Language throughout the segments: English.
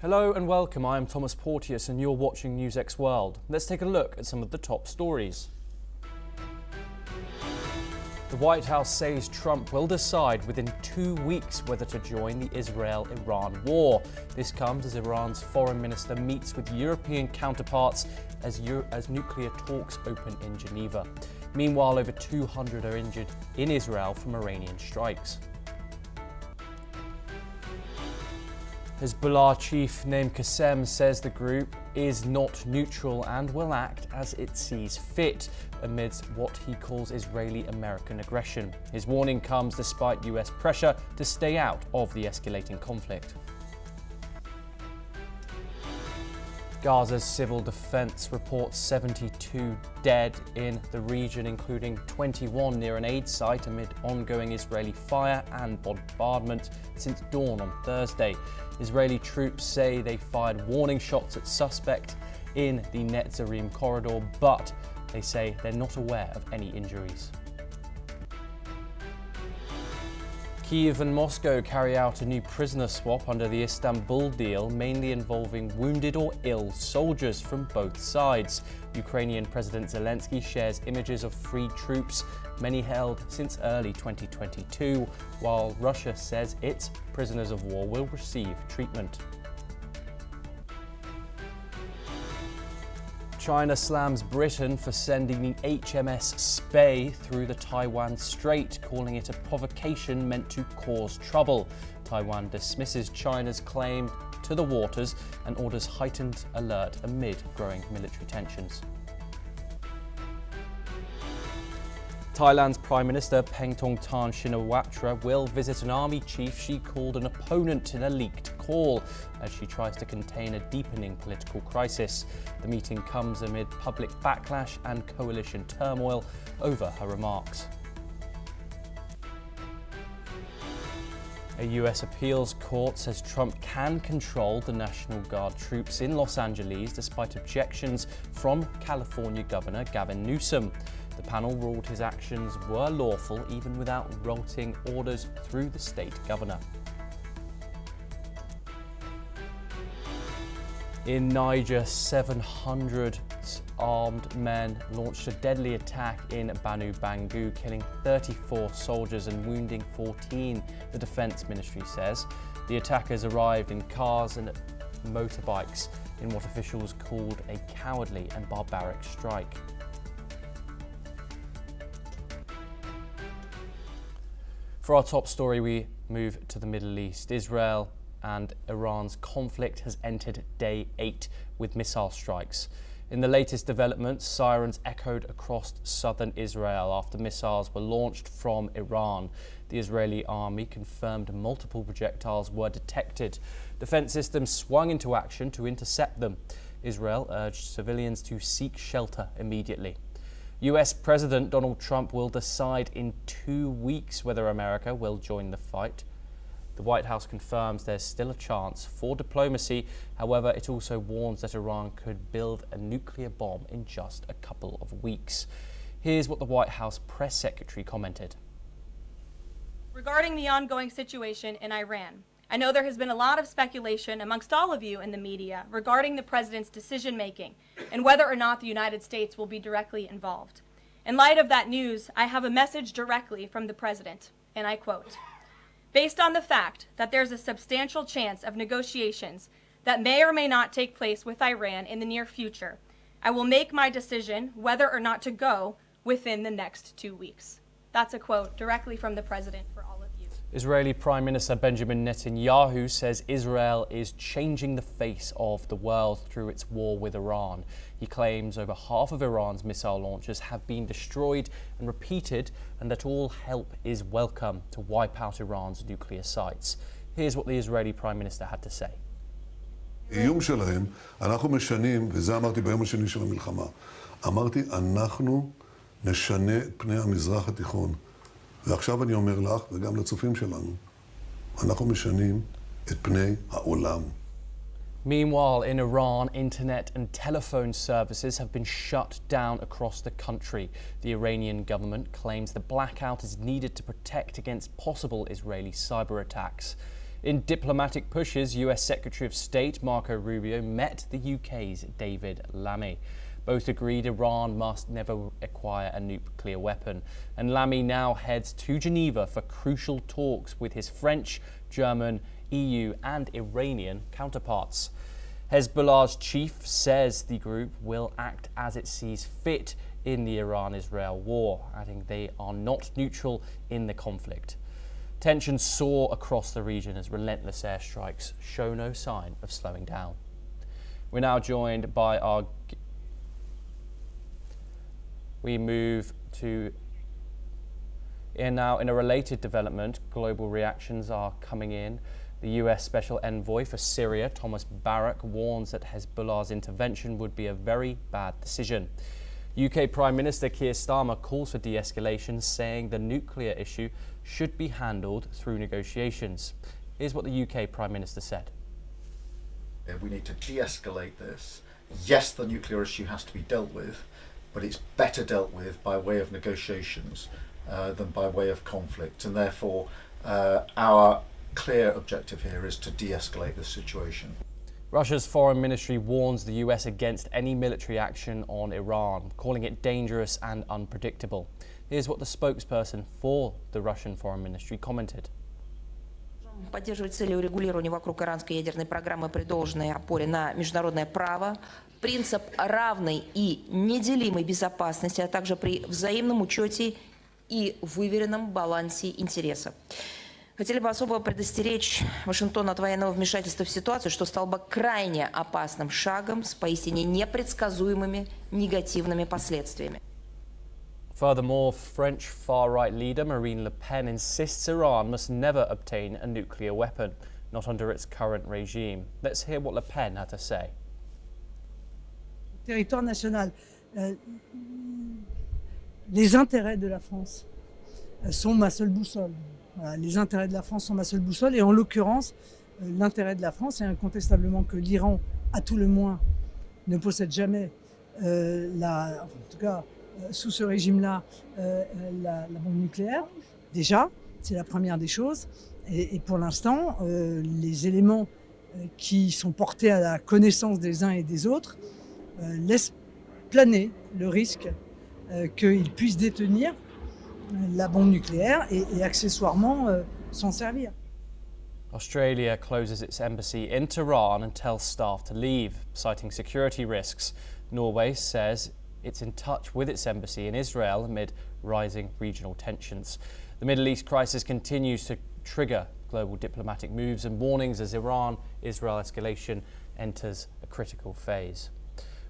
Hello and welcome, I am Thomas Porteous and you're watching NewsX World. Let's take a look at some of the top stories. The White House says Trump will decide within 2 weeks whether to join the Israel-Iran war. This comes as Iran's foreign minister meets with European counterparts as nuclear talks open in Geneva. Meanwhile, over 200 are injured in Israel from Iranian strikes. Hezbollah chief Naim Qassem says the group is not neutral and will act as it sees fit amidst what he calls Israeli-American aggression. His warning comes despite US pressure to stay out of the escalating conflict. Gaza's civil defense reports 72 dead in the region, including 21 near an aid site amid ongoing Israeli fire and bombardment since dawn on Thursday. Israeli troops say they fired warning shots at suspect in the Netzarim corridor, but they say they're not aware of any injuries. Kyiv and Moscow carry out a new prisoner swap under the Istanbul deal, mainly involving wounded or ill soldiers from both sides. Ukrainian President Zelensky shares images of freed troops, many held since early 2022, while Russia says its prisoners of war will receive treatment. China slams Britain for sending the HMS Spey through the Taiwan Strait, calling it a provocation meant to cause trouble. Taiwan dismisses China's claim to the waters and orders heightened alert amid growing military tensions. Thailand's Prime Minister Paetongtarn Shinawatra will visit an army chief she called an opponent in a leaked call as she tries to contain a deepening political crisis. The meeting comes amid public backlash and coalition turmoil over her remarks. A US appeals court says Trump can control the National Guard troops in Los Angeles despite objections from California Governor Gavin Newsom. The panel ruled his actions were lawful even without rolling orders through the state governor. In Niger, 700 armed men launched a deadly attack in Banu Bangu, killing 34 soldiers and wounding 14, the defense ministry says. The attackers arrived in cars and motorbikes in what officials called a cowardly and barbaric strike. For our top story, we move to the Middle East. Israel and Iran's conflict has entered day 8 with missile strikes. In the latest developments, sirens echoed across southern Israel after missiles were launched from Iran. The Israeli army confirmed multiple projectiles were detected. Defense systems swung into action to intercept them. Israel urged civilians to seek shelter immediately. US President Donald Trump will decide in 2 weeks whether America will join the fight. The White House confirms there's still a chance for diplomacy. However, it also warns that Iran could build a nuclear bomb in just a couple of weeks. Here's what the White House press secretary commented. Regarding the ongoing situation in Iran, I know there has been a lot of speculation amongst all of you in the media regarding the president's decision-making and whether or not the United States will be directly involved. In light of that news, I have a message directly from the president, and I quote, "Based on the fact that there's a substantial chance of negotiations that may or may not take place with Iran in the near future, I will make my decision whether or not to go within the next 2 weeks." That's a quote directly from the president for all of you. Israeli Prime Minister Benjamin Netanyahu says Israel is changing the face of the world through its war with Iran. He claims over half of Iran's missile launchers have been destroyed and repeated, and that all help is welcome to wipe out Iran's nuclear sites. Here's what the Israeli Prime Minister had to say. איום שלהם, אנחנו משנים, וזה אמרתי ביום השני של המלחמה, אמרתי, אנחנו נשנה את פני המזרח התיכון. ועכשיו אני אומר לך, וגם לצופים שלנו, אנחנו משנים את פני העולם. Meanwhile, in Iran, internet and telephone services have been shut down across the country. The Iranian government claims the blackout is needed to protect against possible Israeli cyber attacks. In diplomatic pushes, US Secretary of State Marco Rubio met the UK's David Lammy. Both agreed Iran must never acquire a nuclear weapon. And Lammy now heads to Geneva for crucial talks with his French, German, EU and Iranian counterparts. Hezbollah's chief says the group will act as it sees fit in the Iran-Israel war, adding they are not neutral in the conflict. Tensions soar across the region as relentless airstrikes show no sign of slowing down. We're now joined by we move to now in a related development. Global reactions are coming in. The US Special Envoy for Syria, Thomas Barrack, warns that Hezbollah's intervention would be a very bad decision. UK Prime Minister Keir Starmer calls for de-escalation, saying the nuclear issue should be handled through negotiations. Here's what the UK Prime Minister said. We need to de-escalate this. Yes, the nuclear issue has to be dealt with, but it's better dealt with by way of negotiations than by way of conflict. And therefore, our clear objective here is to de-escalate the situation. Russia's foreign ministry warns the US against any military action on Iran, calling it dangerous and unpredictable. Here's what the spokesperson for the Russian foreign ministry commented. Поддерживать цели урегулирования вокруг иранской ядерной программы при должной опоре на международное право, принцип равной и неделимой безопасности, а также при взаимном учете и выверенном балансе интересов. Хотели бы особо предостеречь Вашингтон от военного вмешательства в ситуацию, что стало бы крайне опасным шагом с поистине непредсказуемыми негативными последствиями. Furthermore, French far-right leader Marine Le Pen insists Iran must never obtain a nuclear weapon, not under its current regime. Let's hear what Le Pen had to say. Territoire national, les intérêts de la France sont ma seule boussole. Voilà, les intérêts de la France sont ma seule boussole et en l'occurrence, l'intérêt de la France est incontestablement que l'Iran, à tout le moins, ne possède jamais, en tout cas sous ce régime-là, la bombe nucléaire. Déjà, c'est la première des choses. Et pour l'instant, les éléments qui sont portés à la connaissance des uns et des autres laissent planer le risque qu'ils puissent détenir la bombe nucléaire et accessoirement s'en servir. Australia closes its embassy in Tehran and tells staff to leave, citing security risks. Norway says it's in touch with its embassy in Israel amid rising regional tensions. The Middle East crisis continues to trigger global diplomatic moves and warnings as Iran-Israel escalation enters a critical phase.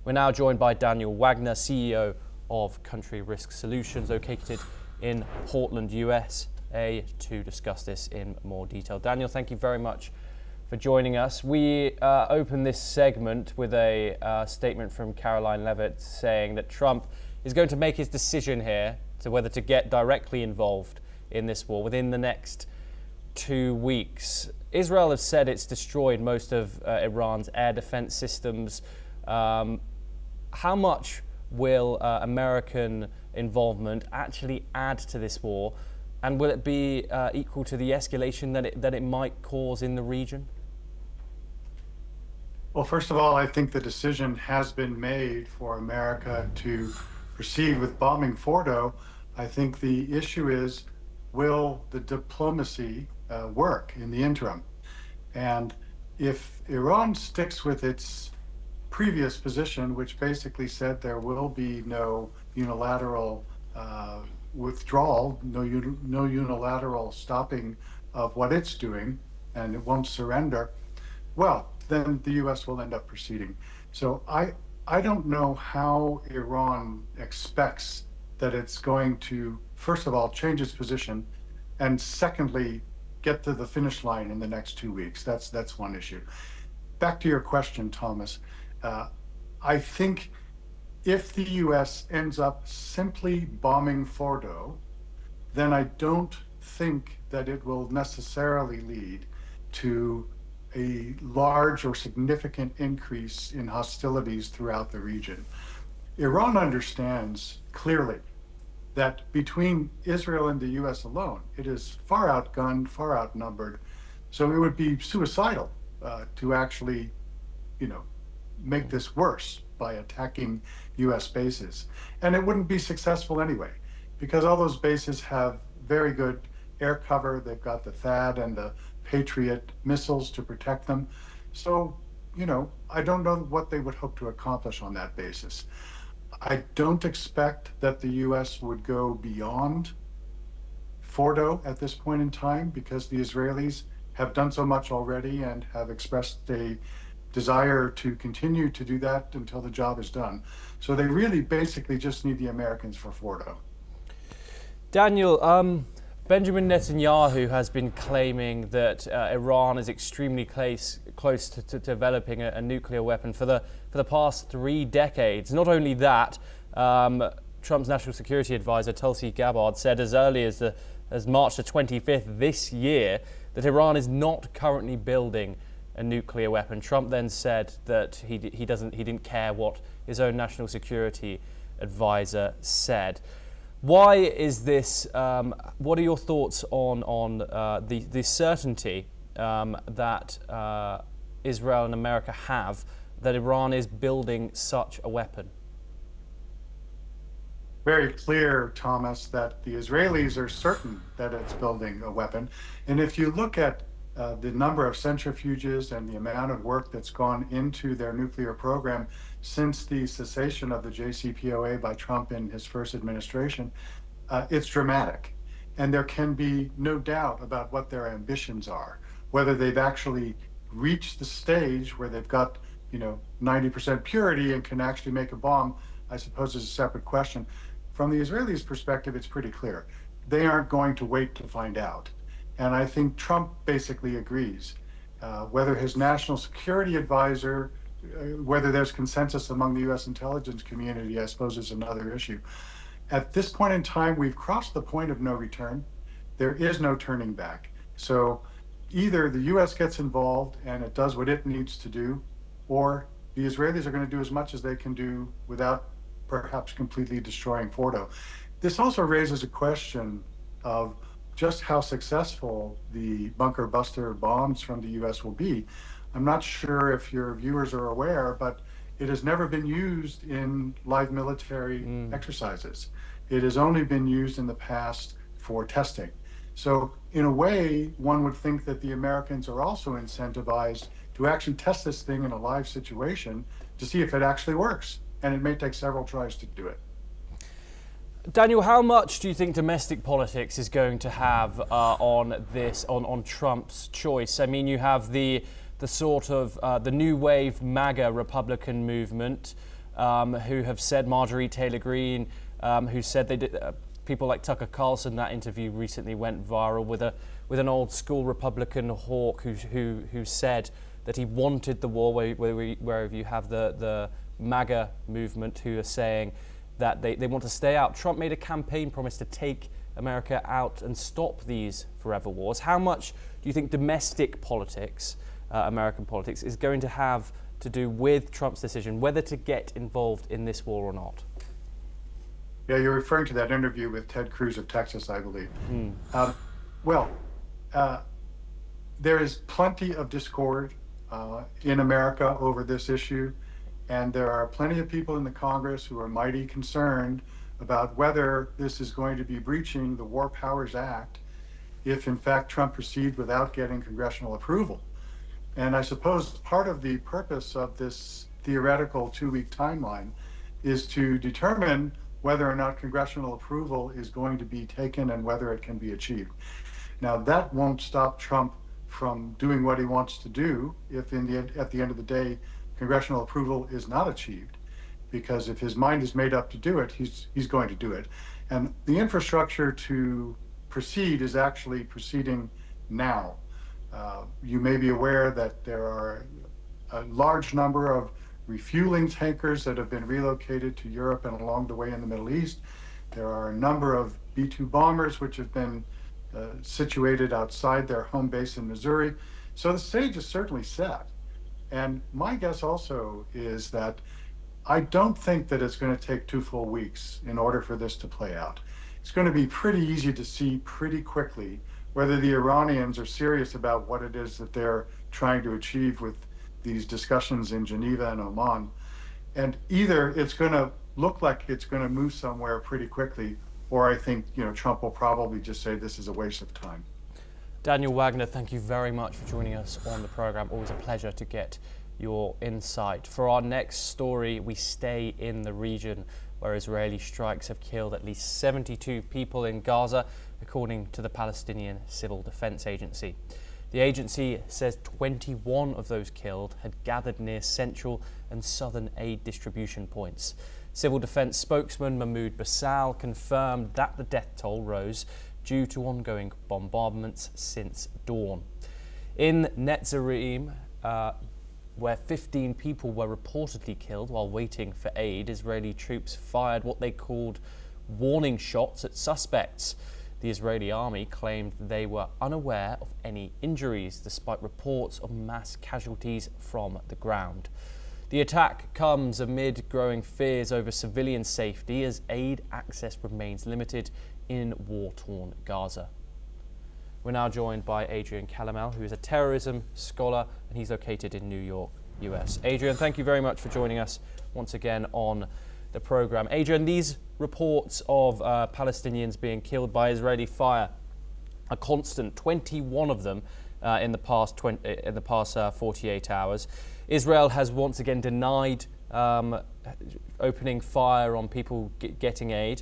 We're now joined by Daniel Wagner, CEO of Country Risk Solutions, located in Portland, USA, to discuss this in more detail. Daniel, thank you very much for joining us. We open this segment with a statement from Caroline Leavitt saying that Trump is going to make his decision here to whether to get directly involved in this war within the next 2 weeks. Israel has said it's destroyed most of Iran's air defense systems. How much will American involvement actually add to this war, and will it be equal to the escalation that it might cause in the region? Well, first of all, I think the decision has been made for America to proceed with bombing Fordo. I think the issue is, will the diplomacy work in the interim? And if Iran sticks with its previous position, which basically said there will be no unilateral withdrawal, no unilateral stopping of what it's doing, and it won't surrender, well, then the US will end up proceeding. So I don't know how Iran expects that it's going to, first of all, change its position, and secondly, get to the finish line in the next 2 weeks. That's one issue. Back to your question, Thomas. I think if the US ends up simply bombing Fordo, then I don't think that it will necessarily lead to a large or significant increase in hostilities throughout the region. Iran understands clearly that between Israel and the US alone, it is far outgunned, far outnumbered. So it would be suicidal to actually, make this worse by attacking US bases. And it wouldn't be successful anyway, because all those bases have very good air cover. They've got the THAAD and the Patriot missiles to protect them. So, I don't know what they would hope to accomplish on that basis. I don't expect that the US would go beyond Fordo at this point in time, because the Israelis have done so much already and have expressed a desire to continue to do that until the job is done. So they really basically just need the Americans for Fordo. Daniel, Benjamin Netanyahu has been claiming that Iran is extremely close to developing a nuclear weapon for the past 3 decades. Not only that, Trump's national security advisor Tulsi Gabbard said as early as March the 25th this year that Iran is not currently building a nuclear weapon. Trump then said that he didn't care what his own national security advisor said. Why is this? What are your thoughts on the certainty that Israel and America have that Iran is building such a weapon? Very clear, Thomas, that the Israelis are certain that it's building a weapon. And if you look at the number of centrifuges and the amount of work that's gone into their nuclear program since the cessation of the JCPOA by Trump in his first administration, it's dramatic. And there can be no doubt about what their ambitions are. Whether they've actually reached the stage where they've got, 90% purity and can actually make a bomb, I suppose is a separate question. From the Israelis' perspective, it's pretty clear. They aren't going to wait to find out. And I think Trump basically agrees. Whether his national security advisor, whether there's consensus among the US intelligence community, I suppose is another issue. At this point in time, we've crossed the point of no return. There is no turning back. So either the US gets involved and it does what it needs to do, or the Israelis are going to do as much as they can do without perhaps completely destroying Fordo. This also raises a question of just how successful the bunker buster bombs from the US will be. I'm not sure if your viewers are aware, but it has never been used in live military exercises. It has only been used in the past for testing. So in a way, one would think that the Americans are also incentivized to actually test this thing in a live situation to see if it actually works. And it may take several tries to do it. Daniel, how much do you think domestic politics is going to have on Trump's choice? I mean, you have the sort of the new wave MAGA Republican movement, who have said, Marjorie Taylor Greene, who said they did. People like Tucker Carlson, that interview recently went viral with an old school Republican hawk who said that he wanted the war. Where you have the MAGA movement who are saying that they want to stay out. Trump made a campaign promise to take America out and stop these forever wars. How much do you think domestic politics, American politics, is going to have to do with Trump's decision whether to get involved in this war or not? Yeah, you're referring to that interview with Ted Cruz of Texas, I believe. There is plenty of discord in America over this issue. And there are plenty of people in the Congress who are mighty concerned about whether this is going to be breaching the War Powers Act if, in fact, Trump proceeds without getting congressional approval. And I suppose part of the purpose of this theoretical 2-week timeline is to determine whether or not congressional approval is going to be taken and whether it can be achieved. Now, that won't stop Trump from doing what he wants to do if at the end of the day, congressional approval is not achieved, because if his mind is made up to do it, he's going to do it. And the infrastructure to proceed is actually proceeding now. You may be aware that there are a large number of refueling tankers that have been relocated to Europe and along the way in the Middle East. There are a number of B-2 bombers which have been situated outside their home base in Missouri. So the stage is certainly set. And my guess also is that I don't think that it's going to take 2 full weeks in order for this to play out. It's going to be pretty easy to see pretty quickly whether the Iranians are serious about what it is that they're trying to achieve with these discussions in Geneva and Oman. And either it's going to look like it's going to move somewhere pretty quickly, or I think, Trump will probably just say this is a waste of time. Daniel Wagner, thank you very much for joining us on the program. Always a pleasure to get your insight. For our next story, we stay in the region where Israeli strikes have killed at least 72 people in Gaza, according to the Palestinian Civil Defense Agency. The agency says 21 of those killed had gathered near central and southern aid distribution points. Civil Defense spokesman Mahmoud Basal confirmed that the death toll rose due to ongoing bombardments since dawn. In Netzarim, where 15 people were reportedly killed while waiting for aid, Israeli troops fired what they called warning shots at suspects. The Israeli army claimed they were unaware of any injuries, despite reports of mass casualties from the ground. The attack comes amid growing fears over civilian safety as aid access remains limited in war-torn Gaza. We're now joined by Adrian Calamel, who is a terrorism scholar, and he's located in New York, US. Adrian, thank you very much for joining us once again on the program. Adrian, these reports of Palestinians being killed by Israeli fire are constant, 21 of them in the past 48 hours. Israel has once again denied opening fire on people getting aid.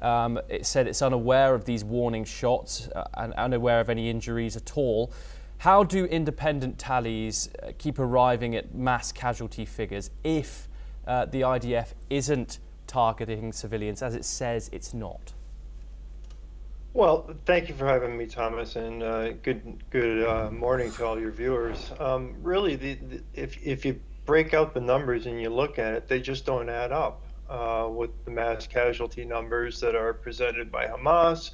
It said it's unaware of these warning shots and unaware of any injuries at all. How do independent tallies keep arriving at mass casualty figures if the IDF isn't targeting civilians, as it says it's not? Well, thank you for having me, Thomas, and good morning to all your viewers. Really, if you break out the numbers and you look at it, they just don't add up with the mass casualty numbers that are presented by Hamas,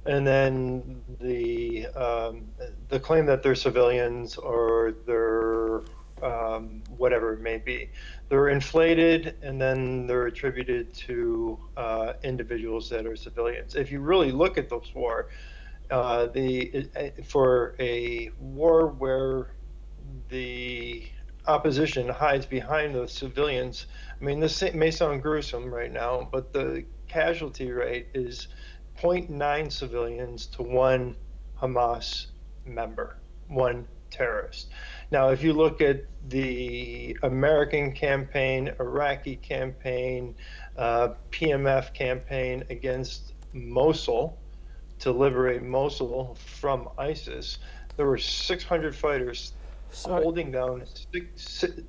and then the claim that they're civilians or they're whatever it may be. They're inflated and then they're attributed to individuals that are civilians. If you really look at this war, for a war where the opposition hides behind the civilians, I mean, this may sound gruesome right now, but the casualty rate is 0.9 civilians to 1 Hamas member, 1 terrorist. Now, if you look at the American campaign, Iraqi campaign, PMF campaign against Mosul, to liberate Mosul from ISIS, there were 600 fighters holding down.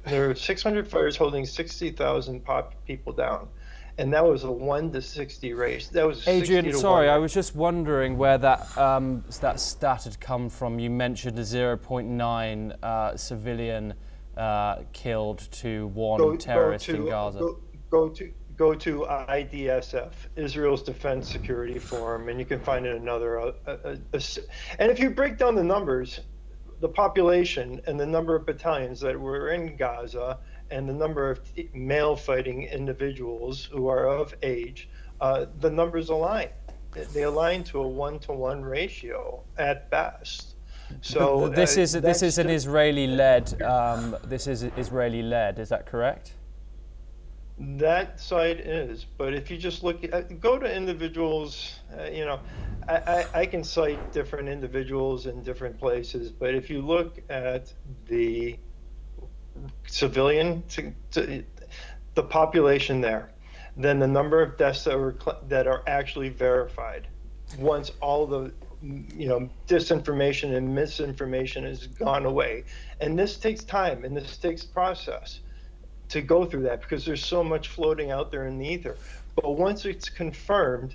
There were 600 fighters holding 60,000 people down, and that was a 1-to-60 race. That was Adrian, sorry, I was just wondering where that stat had come from. You mentioned a 0.9 civilian killed to 1 terrorist in Gaza. Go to IDSF, Israel's Defense Security Forum, and you can find it another. And if you break down the numbers, the population and the number of battalions that were in Gaza and the number of male fighting individuals who are of age, the numbers align. They align to a 1-to-1 ratio at best. So this is an Israeli-led. This is Israeli-led. Is that correct? That side is, but if you just look at, go to individuals, I can cite different individuals in different places, but if you look at the civilian, the population there, then the number of deaths that are actually verified, once all the disinformation and misinformation has gone away, and this takes time and this takes process to go through that because there's so much floating out there in the ether. But once it's confirmed,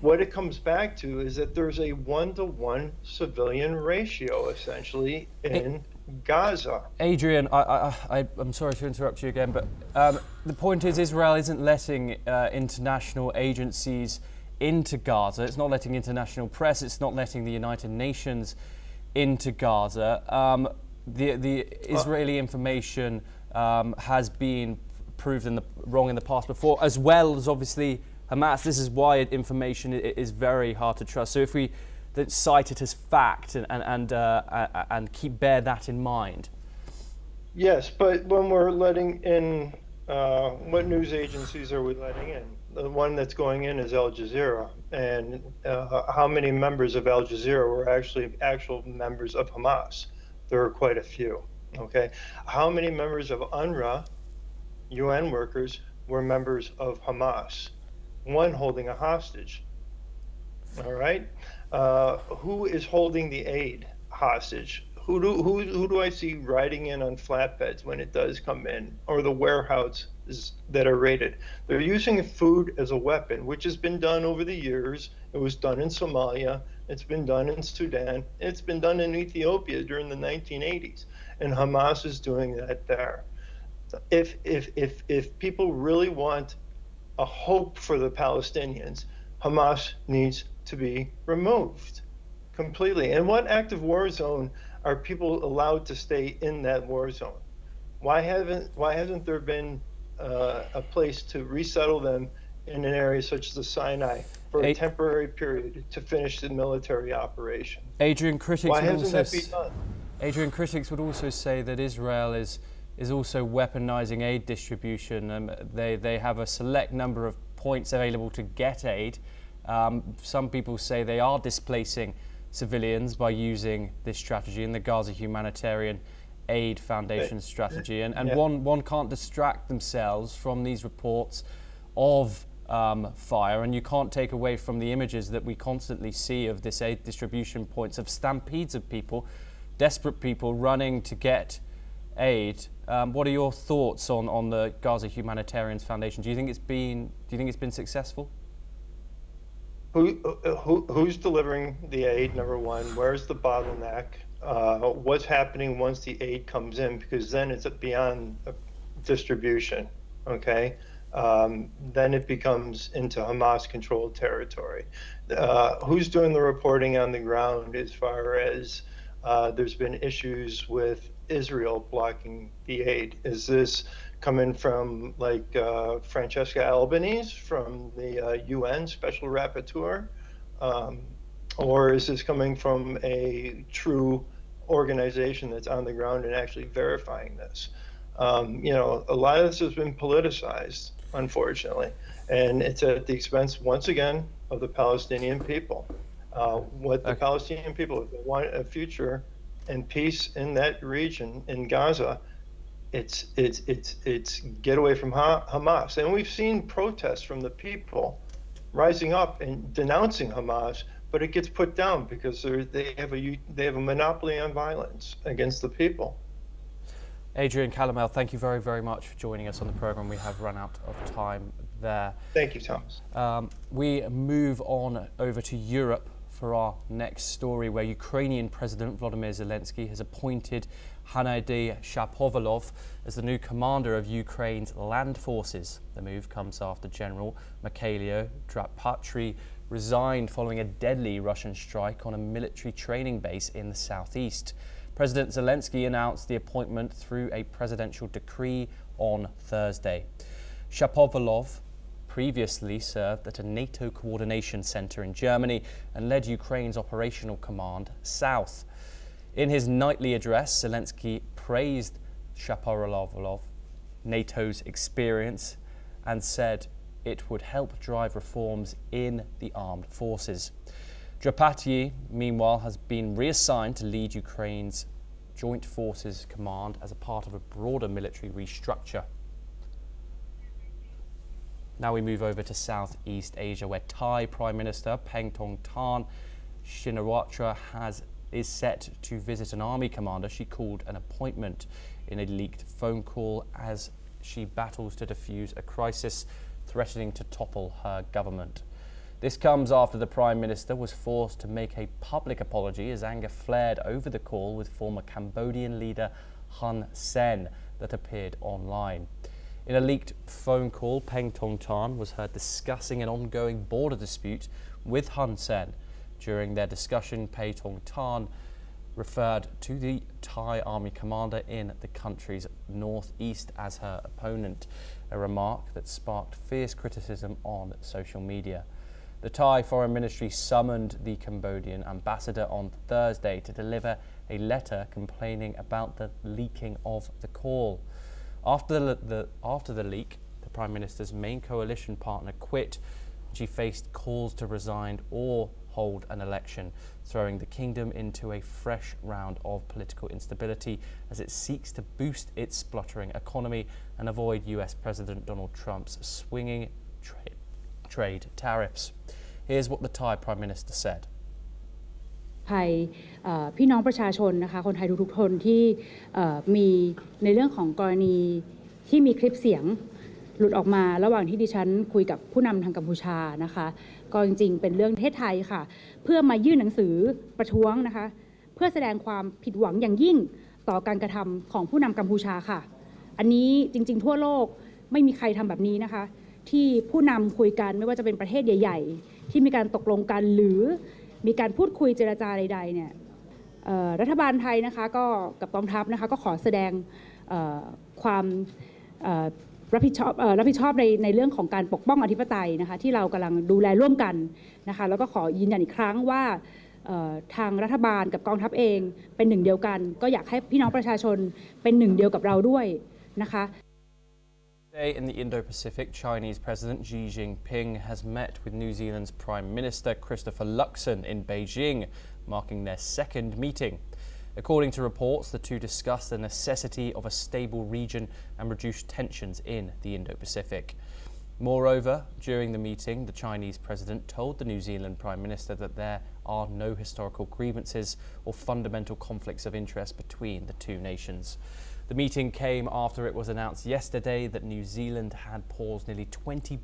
what it comes back to is that there's a 1-to-1 civilian ratio essentially in Gaza. Adrian, I'm sorry to interrupt you again, but the point is Israel isn't letting international agencies into Gaza. It's not letting international press. It's not letting the United Nations into Gaza. The Israeli information has been proved wrong in the past before, as well as obviously Hamas. This is why information is very hard to trust. So if we cite it as fact and bear that in mind. Yes, but when we're letting in, what news agencies are we letting in? The one that's going in is Al Jazeera, and how many members of Al Jazeera were actually actual members of Hamas? There are quite a few. Okay, how many members of UNRWA, UN workers, were members of Hamas? One holding a hostage. All right, who is holding the aid hostage? Who do I see riding in on flatbeds when it does come in, or the warehouses that are raided? They're using food as a weapon, which has been done over the years. It was done in Somalia. It's been done in Sudan. It's been done in Ethiopia during the 1980s, and Hamas is doing that there. If people really want a hope for the Palestinians, Hamas needs to be removed completely. And what active war zone are people allowed to stay in that war zone? Why hasn't there been a place to resettle them in an area such as the Sinai for a temporary period to finish the military operation? Adrian, critics Why hasn't that been done? Adrian, critics would also say that Israel is also weaponizing aid distribution. They have a select number of points available to get aid. Some people say they are displacing civilians by using this strategy in the Gaza Humanitarian Aid Foundation strategy. And one can't distract themselves from these reports of fire, and you can't take away from the images that we constantly see of this aid distribution points, of stampedes of people, desperate people running to get aid. What are your thoughts on the Gaza Humanitarian Foundation? Do you think it's been successful? Who's delivering the aid, number one? Where's the bottleneck? What's happening once the aid comes in? Because then it's beyond distribution, okay? Then it becomes into Hamas-controlled territory. Who's doing the reporting on the ground as far as there's been issues with Israel blocking the aid? Is this coming from like Francesca Albanese from the UN Special Rapporteur? Or is this coming from a true organization that's on the ground and actually verifying this? You know, a lot of this has been politicized, unfortunately, and it's at the expense, once again, of the Palestinian people. What the Palestinian people, if they want a future and peace in that region, in Gaza, it's get away from Hamas. And we've seen protests from the people rising up and denouncing Hamas, but it gets put down because they have a monopoly on violence against the people. Adrian Calamel, thank you very, very much for joining us on the program. We have run out of time there. Thank you, Thomas. We move on over to Europe for our next story, where Ukrainian President Volodymyr Zelensky has appointed Hennady Shapovalov as the new commander of Ukraine's land forces. The move comes after General Mikhailo Drapatry resigned following a deadly Russian strike on a military training base in the southeast. President Zelensky announced the appointment through a presidential decree on Thursday. Shapovalov previously served at a NATO coordination center in Germany and led Ukraine's operational command south. In his nightly address, Zelensky praised Shapovalov, NATO's experience, and said it would help drive reforms in the armed forces. Drapatry, meanwhile, has been reassigned to lead Ukraine's Joint Forces Command as a part of a broader military restructure. Now we move over to Southeast Asia, where Thai Prime Minister Paetongtarn Shinawatra is set to visit an army commander she called an appointment in a leaked phone call as she battles to defuse a crisis threatening to topple her government. This comes after the Prime Minister was forced to make a public apology as anger flared over the call with former Cambodian leader Hun Sen that appeared online. In a leaked phone call, Paetongtarn was heard discussing an ongoing border dispute with Hun Sen. During their discussion, Paetongtarn referred to the Thai army commander in the country's northeast as her opponent, a remark that sparked fierce criticism on social media. The Thai Foreign Ministry summoned the Cambodian ambassador on Thursday to deliver a letter complaining about the leaking of the call. After the leak, the Prime Minister's main coalition partner quit. She faced calls to resign or hold an election, throwing the kingdom into a fresh round of political instability as it seeks to boost its spluttering economy and avoid US President Donald Trump's swinging trade tariffs. Here's what the Thai Prime Minister said. ไทยพี่น้องประชาชนนะคะคนไทยทุกๆคนที่มีในเรื่องของกรณีที่มีคลิปเสียงหลุดออกมาระหว่างที่ดิฉันคุยกับผู้นำทางกัมพูชานะคะก็จริงๆเป็นเรื่องประเทศไทยค่ะเพื่อมายื่นหนังสือประท้วงนะคะเพื่อแสดงความผิดหวังอย่างยิ่งต่อการกระทำของผู้นำกัมพูชาค่ะอันนี้จริงๆทั่วโลกไม่มีใครทำแบบนี้นะคะที่ผู้นำคุยกันไม่ว่าจะเป็นประเทศใหญ่ๆที่มีการตกลงกันหรือมีการพูดคุยเจรจาใดๆเนี่ยรัฐบาลไทยนะคะก็กับกองทัพนะคะก็ขอแสดงความรับผิดชอบในเรื่องของการปกป้องอธิปไตยนะคะที่เรากำลังดูแลร่วมกันนะคะแล้วก็ขอยืนยันอีกครั้งว่าทางรัฐบาลกับกองทัพเองเป็นหนึ่งเดียวกันก็อยากให้พี่น้องประชาชนเป็นหนึ่งเดียวกับเราด้วยนะคะ Today in the Indo-Pacific, Chinese President Xi Jinping has met with New Zealand's Prime Minister Christopher Luxon in Beijing, marking their second meeting. According to reports, the two discussed the necessity of a stable region and reduce tensions in the Indo-Pacific. Moreover, during the meeting, the Chinese president told the New Zealand Prime Minister that there are no historical grievances or fundamental conflicts of interest between the two nations. The meeting came after it was announced yesterday that New Zealand had paused nearly $20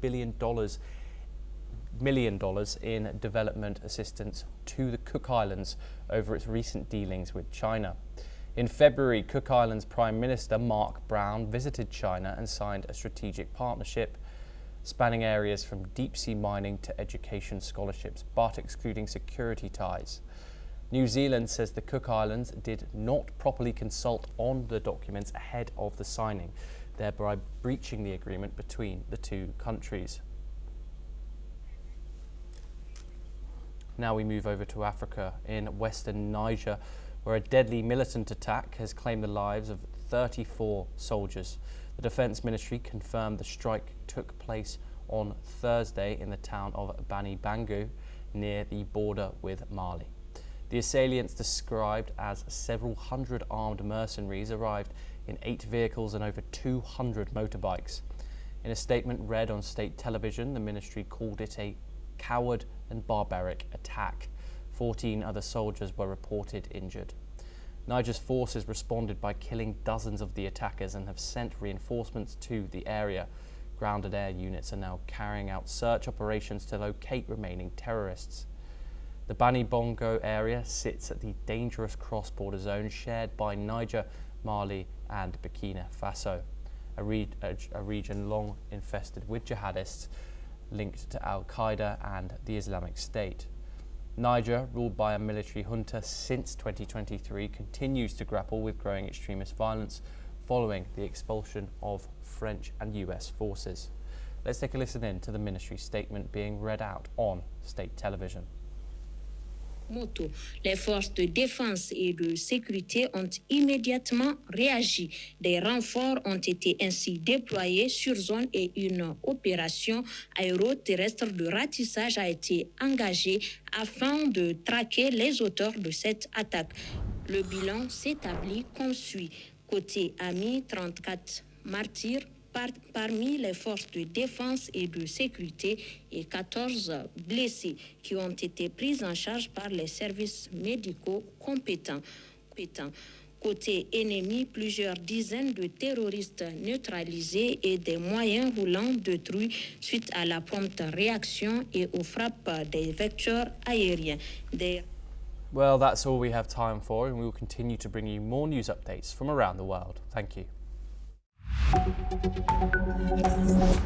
million in development assistance to the Cook Islands over its recent dealings with China. In February, Cook Islands Prime Minister Mark Brown visited China and signed a strategic partnership spanning areas from deep-sea mining to education scholarships, but excluding security ties. New Zealand says the Cook Islands did not properly consult on the documents ahead of the signing, thereby breaching the agreement between the two countries. Now we move over to Africa in western Niger, where a deadly militant attack has claimed the lives of 34 soldiers. The Defence Ministry confirmed the strike took place on Thursday in the town of Bani Bangu, near the border with Mali. The assailants, described as several hundred armed mercenaries, arrived in 8 vehicles and over 200 motorbikes. In a statement read on state television, the ministry called it a coward and barbaric attack. 14 other soldiers were reported injured. Niger's forces responded by killing dozens of the attackers and have sent reinforcements to the area. Grounded air units are now carrying out search operations to locate remaining terrorists. The Bani Bongo area sits at the dangerous cross-border zone shared by Niger, Mali and Burkina Faso, a region long infested with jihadists linked to Al-Qaeda and the Islamic State. Niger, ruled by a military junta since 2023, continues to grapple with growing extremist violence following the expulsion of French and US forces. Let's take a listen in to the ministry statement being read out on state television. Les forces de défense et de sécurité ont immédiatement réagi. Des renforts ont été ainsi déployés sur zone et une opération aéroterrestre de ratissage a été engagée afin de traquer les auteurs de cette attaque. Le bilan s'établit comme suit. Côté ami, 34 martyrs parmi les forces de défense et de sécurité et 14 blessés qui ont été pris en charge par les services médicaux compétents. Côté ennemi, plusieurs dizaines de terroristes neutralisés et des moyens roulants détruits suite à la prompte réaction et aux frappes des vecteurs aériens. Well, that's all we have time for, and we will continue to bring you more news updates from around the world. Thank you.